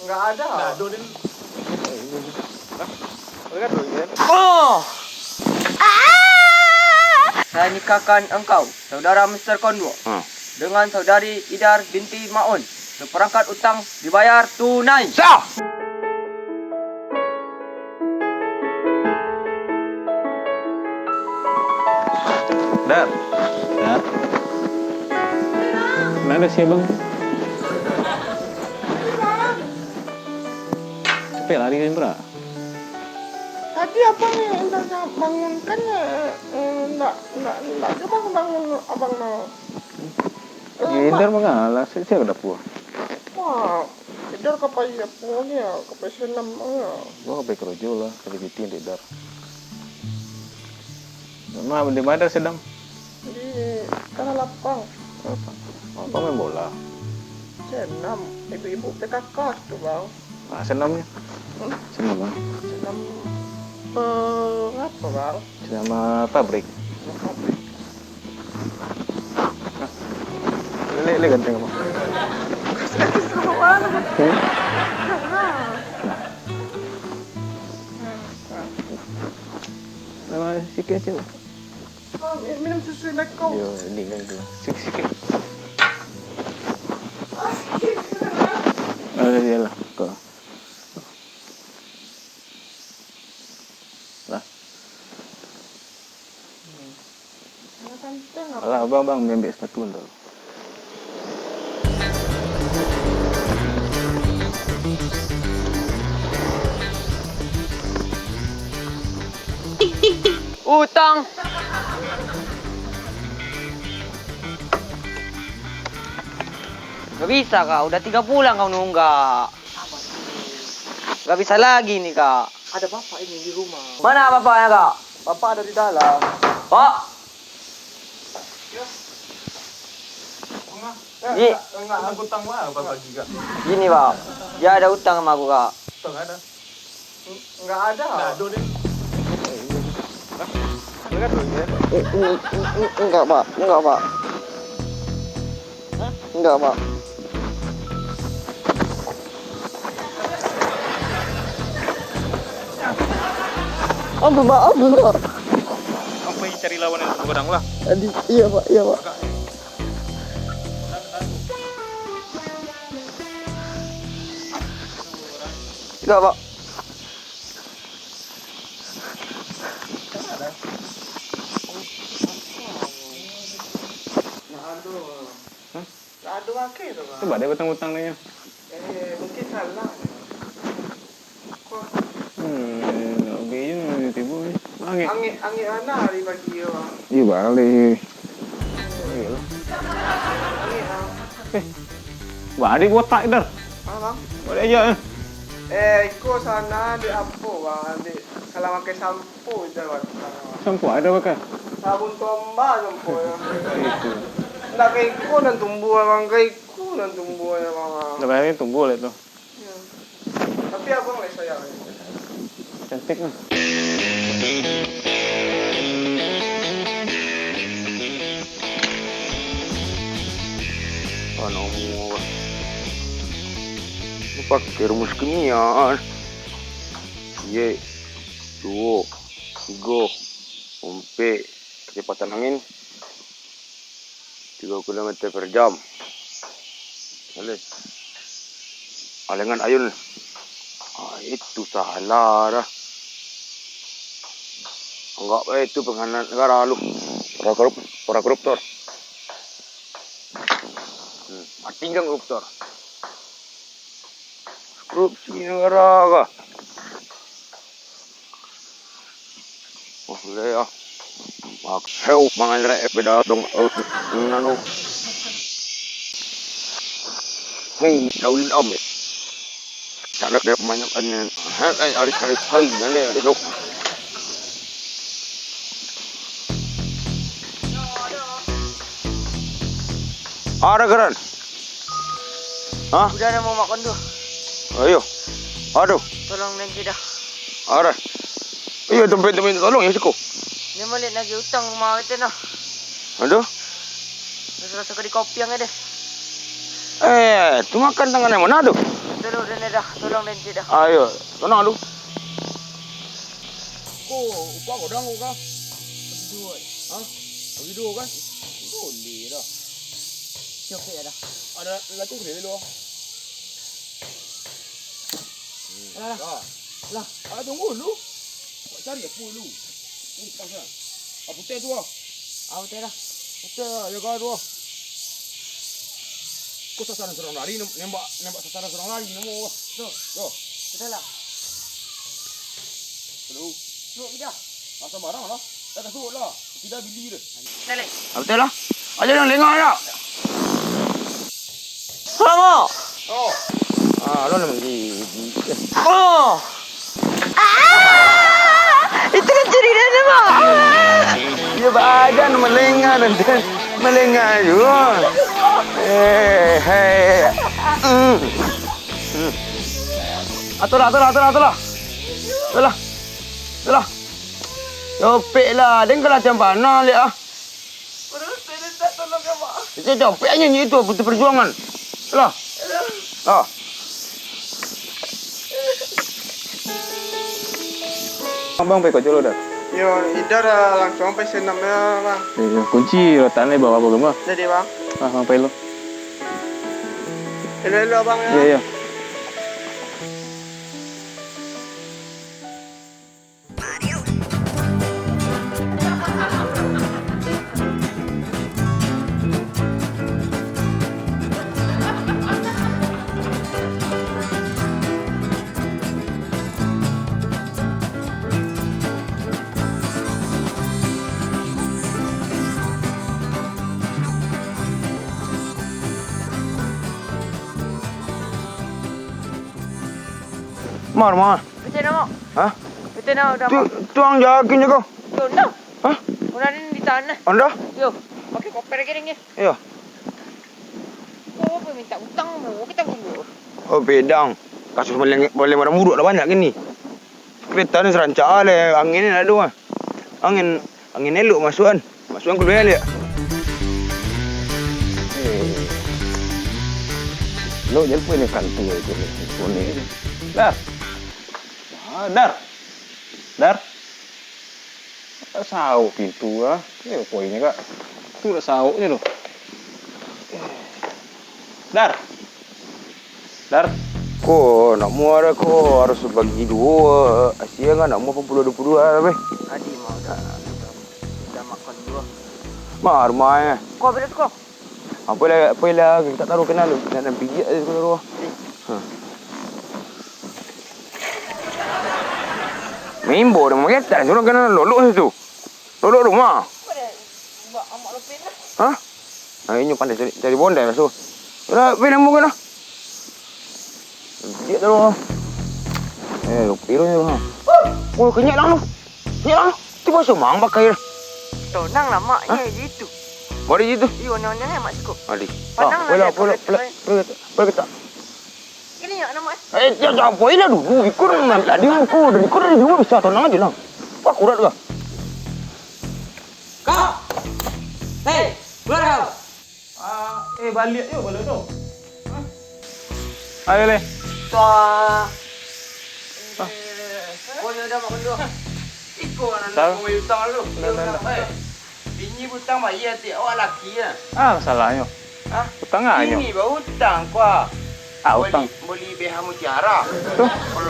Nggak ada. Nggak ada din. Lihat dulu ya. Oh! Saya nikahkan engkau, saudara Mr. Kondo, dengan saudari Idar binti Maun. Seperangkat utang dibayar tunai. Sah! Dar. Dar. Mana ada sih bang? Capek lari kan bro? Tadi abang yang bangunkan enggak coba bangun abang no. Gindar mengalah, saya udah puas. Wah, tidur kapai punya, kapai senam ya. Gua kayak kerojo lah, kayak gitu yang tidar. Mama di mana sedang? Di tanah lapang. Apa main bola? Senam, ibu-ibu PKK tuh bang. Ah, senamnya? Senam bang. Senam apa bang? Senam pabrik. Lele ganteng apa? Nama sikit aja. Minum susu nak kau. Yo, ini kan tu. Sikit. Dia lah. Kau. Lah. Alah, bang, ambil sepatu tu. Utang. Gak bisa kak, udah 3 bulan kau nunggak. Gak bisa lagi nih kak. Ada bapak ini di rumah. Mana bapaknya kak? Bapak ada di dalam. Pak. Ini, Enggak, aku utang mah apa juga. gini pak, dia ada utang sama aku kak. Utang ada. Enggak ada. Enggak ada deh. Lihat dulu ya. Enggak pak. Enggak pak. Apa? Apa yang cari lawan yang seberang lah? Iya pak. Enggak pak. Ada wakil tu pak. Coba dia utang nanya. Mungkin salah. Oke, yun tiba ni. Angin. Angin mana hari pagi ya pak? Iya balik. Balik botak dah. Bang. Balik aja. Ikut sana di apa bang? Di kalau pakai sampo je pak. Sampo ada pakai. Sabun tombak sampo ya. Itu. Nak ikut dan tumbuh bang, ikut dan tumbuh ya bang. Dah bayar tunggu lah tu. Ya. Tapi abang lah sayang. Cantik lah. Ano mo? Pakai rumus kemian. Ye, 2, 3, 4, kecepatan angin 3 km per jam. Alengan ayun. Itu salah dah. Enggak, itu pengkhianat negara lu. Para koruptor. Mati kan koruptor. Korupsi negara kah? Oh, ya. Maksud mangan beda dong nanu. Hei, daun om. Cara dia banyak aneh. Hari nanti itu. Ada geran? Hah? Udah ada mau makan tuh. Ayo. Aduh. Tolong lagi dah. Ada. Iya, tempat tolong ya siku. Dia balik lagi utang rumah kita noh. Aduh. Rasa-rasa di kopi yang ada. Tu makan tangan yang mana tu? Tolong dulu dan dah. Tolong dan dah. Ayo, kena lu. Upah kau dah kau. Hah? Bagi dua kan? Boleh dah. Okey dah. Ada lagi tu dulu. Lah. Tunggu dulu. Buat cari apa dulu? Ni pasal. Apa teh tu ah? Betul dah. Betul jaga tu ah. Kau sasaran serang lari nembak sasaran serang lari nemu. Yo. Betul lah. Hello. Tunggu dah. Asal barang lah. Dah kasut lah. Tidak bili dia. Nalik. Betul lah. Aja yang lengah ya. Sama. Oh. Lo memang gigi. Oh. Itu kan cerita nama. Dia badan melengah dan melengah juga. Hei. Atulah. Copek lah, dengar lah macam mana lihat ah. Terus saya tak tolong apa. Dia copek aja ni itu betul perjuangan. Lah. Bang, pekot jolo dah. Yo, idar langsung sampai senamnya bang. Kunci rotan ni bawa apa gemah? Jadi bang. Bang pelo. Hello bang ya. Iya. Mar. Betul nama. Hah? Betul nama dah. Tuang jagain je kau. Yo, dah. Hah? Orang ni di tanah. Anda? Yo, pakai koper lagi ni. Ya. Oh, apa minta hutang mu? Kita tunggu. Oh, pedang. Kasus boleh marah muruk dah banyak gini. Kereta ni serancak le, angin ni ada ah. Angin elok masukan. Masukan keluar dia. Lo jadi punya kantor itu ni. Dar. Sauk pintu ah. Ni poinnya kak. Tu dah sauknya tu. Dar. Ko nak muara ko harus bagi dua. Asia kan nak muar 20-22 apa? Adi mau dah. Dah makan dua. Mar mai. Kau beres kau. Apa lah kita taruh kenal lu. Nak pergi aja ke luar. Mimbo dah mengetak suruh kena lolok situ. Lolok rumah. Kau dah buat amak lepin lah. Hah? Ini pandai cari bondai masuk. Dah pergi nambung kena. Dia tu. Lupir ni ha. Oh, kenyat lah lu. Tiba semang pakai dah. Tonang lah maknya gitu. Mari gitu. Iyo, nyonya mak cukup. Adik. Padang lah. Boleh kata. Ini yang nama. Jangan poin lah dulu. Ikut lah dia aku. Dan ikut dari juga bisa tonang aja lah. Wah, kurat juga. Kau. Hei, keluar kau. Balik yuk, balik tu. Ayo le. Tua. Kau ni dah makan dua. Ikut anak nak main hutang lu. Bini hutang bayar tiap awak laki lah. Salahnya. Hah? Hutang aja. Ini baru hutang kau. Hutang. Beli BH Mutiara.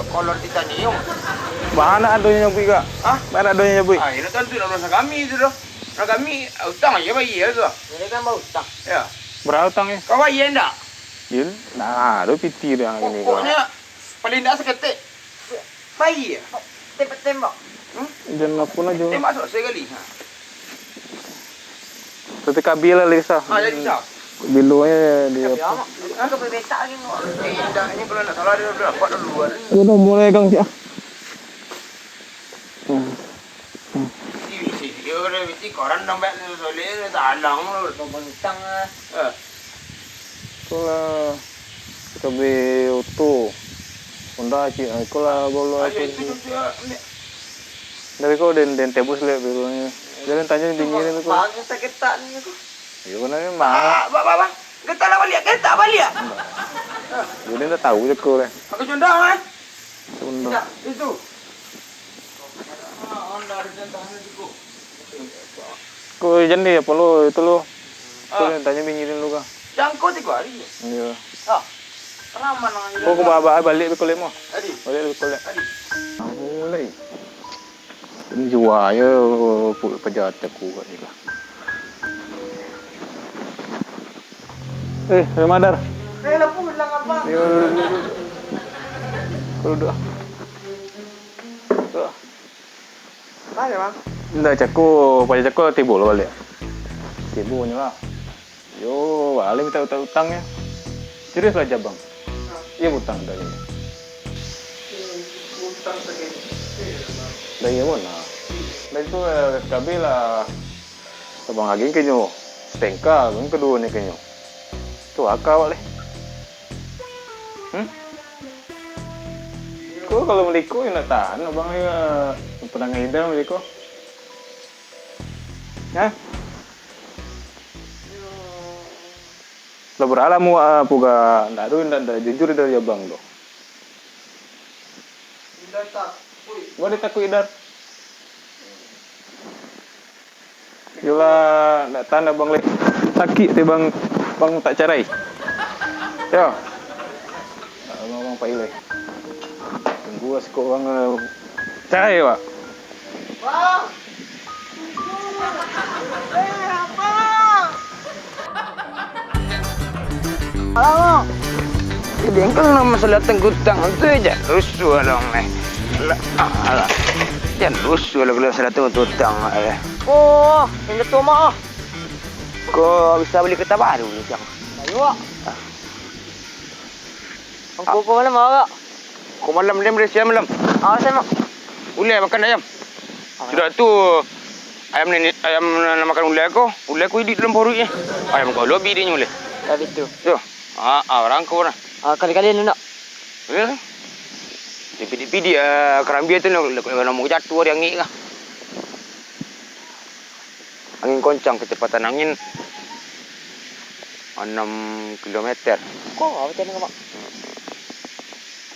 Kolor titanium. Mana adanya nyabui kak? Mana adanya nyabui? Ini tentu nak rasa kami tu dah. Nak kami hutang aja bayar tu. Ini kan baru hutang. Ya. Berapa hutangnya? Kau bayar tak? Yun, ada piti dah ini kau. Pokoknya paling tak seketik. Bayar. Tembak. Jangan apa nak jual. Tembak sekali. Tapi kabila Lisa. Jadi sah. Bilunya dia. Aku bebetak lagi mu. Tidak, ini kalau nak salah dia dah dapat duluan. Udah mulai kang dia. Dia ada mesti koran nampak ni soleh tak alang lu. Hutang Itulah kabe auto. Honda ci, itulah bolo Ayo apa. itu dia. Tapi kau den tebus le bilunya. Jangan tanya dingin itu kau. Bang sakit tak ni aku. Iya kan ni mah. Bang. Getar balik. Dia tak tahu je kau lah. Aku condang kan? Tunda. Ya, itu. Anda ada contohnya juga. Kau jadi apa lo itu lo? Kau Ah. yang tanya bingirin lu kah? Jangkau 3 hari. Iya. Ah. Kenapa nang? Kau balik ke lemo. Tadi. Balik ke lemo. Tadi. Boleh. Ini jual ya pejabat aku kat ni lah. Ramadar. Lah pulang abang. Yo. Kau duduk. Duduk. Mana bang? Ndak cakku, pada cakku timbul balik. Timbulnya lah. Yo, balik minta utang ya. Serius lah bang. Iya utang dari. Utang segitu. Dari mana? Dari itu SKB lah. Abang lagi kenyo. Stengka, yang kedua ni kenyo. Tu akal boleh. Kau kalau meliko yang nak tahan, abang ya pernah ngehindar meliko. Ya? Lah beralamu puga ndak ada jujur dari abang lo. Tidak tak. Boleh takut idar. Yola ndak tahan abang le. Sakit ti bang tak carai. Yo. Abang Pak Ile. Tunggu asyik orang carai pak. Bang! Alamak. Jadi kalau masalah tenggutang itu aja rusuh dong nih. Alah. Jangan rusuh lah kalau masalah tenggutang. Oh, ini tu mah. Kau bisa beli kereta baru ni jang. Ayo. Kau malam apa? Kau malam dia beres malam. Saya mak. Ulai makan ayam. Sudah tu ayam nak makan ulai aku. Ulai aku hidup dalam perutnya. Ayam kau lebih dia nyulai. Habis tu. Tu. Orang kau lah. Kali-kali lu nak. Ya. Pidi kerambi tu nak mau jatuh dia angin lah. Angin kencang, kecepatan angin 6 kilometer. Kok apa macam ni, Mak?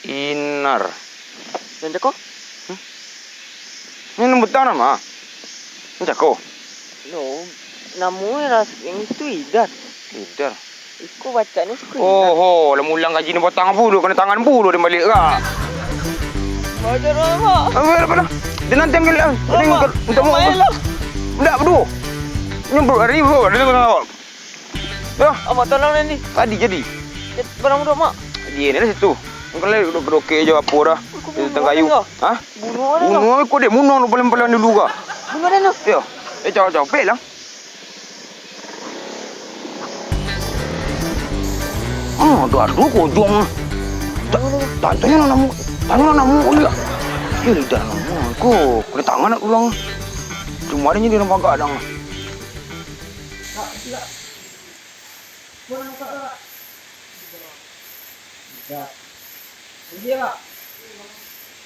Inar. Yang cakap? Ini nombor tanah, Mak. Yang cakap? No, namanya yang itu Idar. Idar? Iku baca ni suku Idar. Oh, lah mulang gaji ni buat tangan bulu, kena tangan bulu dia balik kah? Bajar lah, Mak. Apa dah? Dia nanti ambil lah. Untuk mau. Tak, berdua. Ini hari bro, ada tengok awak. Ya, apa tolong ni? Tadi jadi. Barang berdua, Mak. Dia ni lah situ. Kalau duduk roket je apa dah. Di tengah kayu. Ha? Bunuh ada. Bunuh aku dia bunuh lu paling-paling dulu kah? Bunuh ada no. Ya. Jauh-jauh pel lah. Aduh kojong. Tanya namu dia. Dia lidah namu. Aku kena tangan nak ulang. Cuma dia di rumah gadang.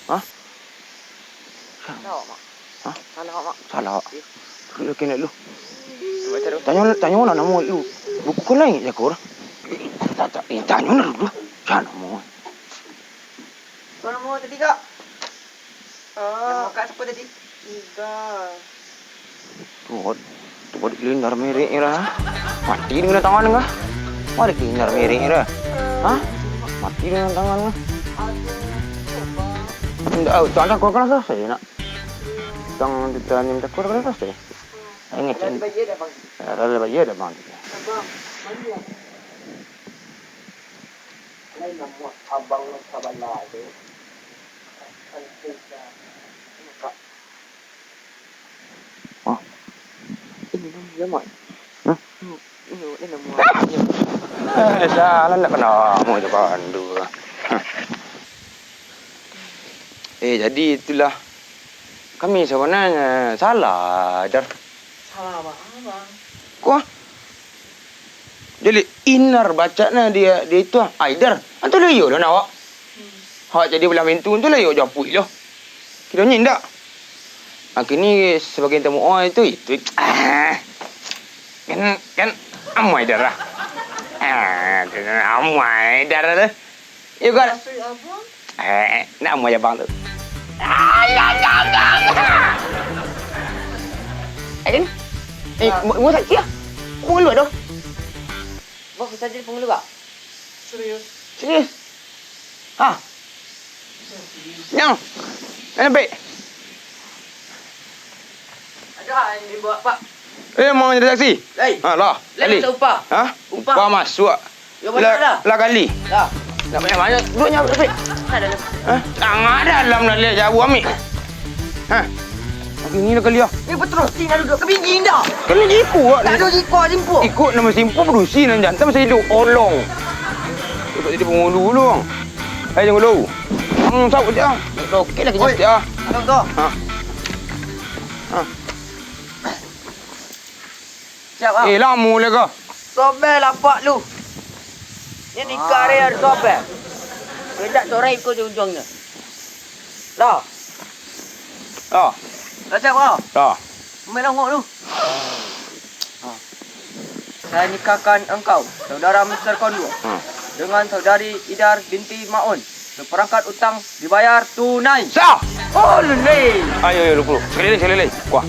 Hah? Salah, Mak. Hah? Salah, Mak. Salah. Pergi lagi nak lu. Tanya mana nama lu? Buku kau lain je kau. Tanya mana dulu. Jangan nama. Kau nama tadi kak? Nama kak siapa tadi? Ida. Tu buat kelindar merek ni lah. Mati dengan tangan kah? Mari kelindar merek ni lah. Hah? Mati dengan tangan kah? Tak kau kena selesai nak. Tang ditanya minta kau kena selesai. Ingat ni. Ada bayar dah bang. Abang, mandi lah. Lain nama abang sabala tu. Oh. Ini nama Mak. Ini nama. Salah nak kena mau je pandu. Jadi itulah kami sebenarnya salah, Dar. Salah apa, Bang? Kok? Jadi Inar bacanya dia itu Aidar. Antu lah yo nak awak. Hak jadi belah pintu tu lah yo japui lo. Kiranya indak. Akhirnya sebagai temu itu. Kan amai Dar lah. Amai dah dah. You got. Nak mau abang tu. Mau tak kira? Pengelu tu. Bos bisa jadi pengelu tak? Serius? Ha? Yang? Mana baik? Ada yang dibuat pak. Mau jadi saksi? Lai. Lah. Lai Kali. macam upah. Ha? Upah. Upah masuk. Ya banyak dah. Lah kali. Dah. Nak banyak-banyak. Duitnya baik. Ada dah. Ha? Tangan dalam nak lihat jauh ambil. Ha? Ini dah kali lah. Ni berterusin ada duduk kebingin dah. Kena jipu lah. Tak ada ikut simpu. Ikut nama simpu berusi dan jantan masih hidup. Olong. Ikut jadi pengulu dulu bang. Hai jangan dulu. Sawut je. Okey lah Oi. kenyap. Abang tu. Ha. Ha. Siap ah. Lama lah kau. Sobel lapak lu. Ni nikah dia ada sobel. Bedak tu raib kau di ujungnya. Dah. Dah. Dah siap kau. Dah. Main longok lu. Saya nikahkan engkau, saudara Mr. Kondua, dengan saudari Idar binti Maun. Seperangkat utang dibayar tunai. Sah. Oh, lelai. Ayo lu. Sekali lagi. Kuah.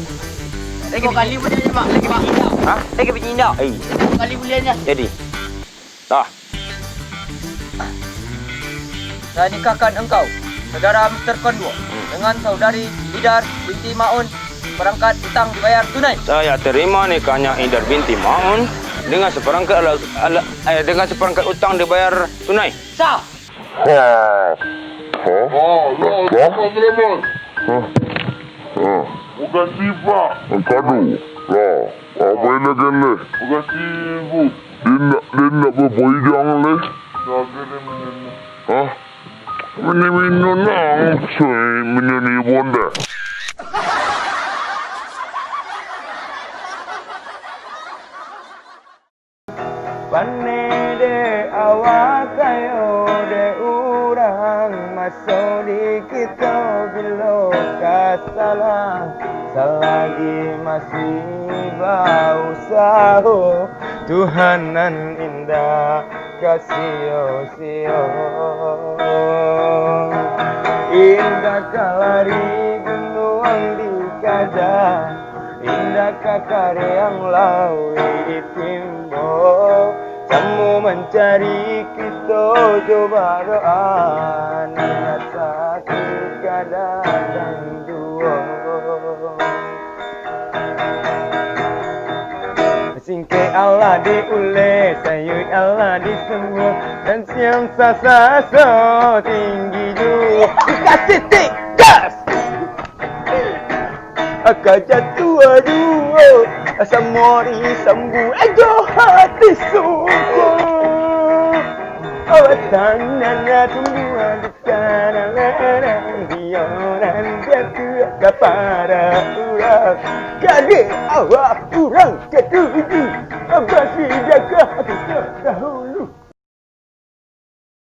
Lagi kali boleh ni, Mak. Lagi biji indah. Ha? Lagi biji indah. Ai. Kali bolehnya. Jadi. Dah. Saya nikahkan engkau, saudara Mr. Kondua, dengan saudari Idar binti Maun. Seperangkat utang dibayar tunai. Saya terima nikahnya Idar binti Maun dengan seperangkat utang dibayar tunai. Sah. Bukan sifat. Kadu. Lah. Apa yang nak kena? Bukan sibuk. Dia nak berboyang leh. Hah? Minum nang. Saya minum ni bonda. Pane de awak kayo de urang masuk di kita bilo kasalah selagi masih bau sahu Tuhanan indah kasih sio indah kalari gunung di kaja indah kakari yang lawi di timbo kamu mencari kita coba doa niat satu kadang dua singkai Allah diulih sayur Allah disemua dan siang sasa tinggi juga dikasih gas akan jatuh dua Samori sambu aja hati suku Awatanana tumbuhan di kanan Hionan jatuh kepada orang Kali awak orang ketujuh Abasi jaga dahulu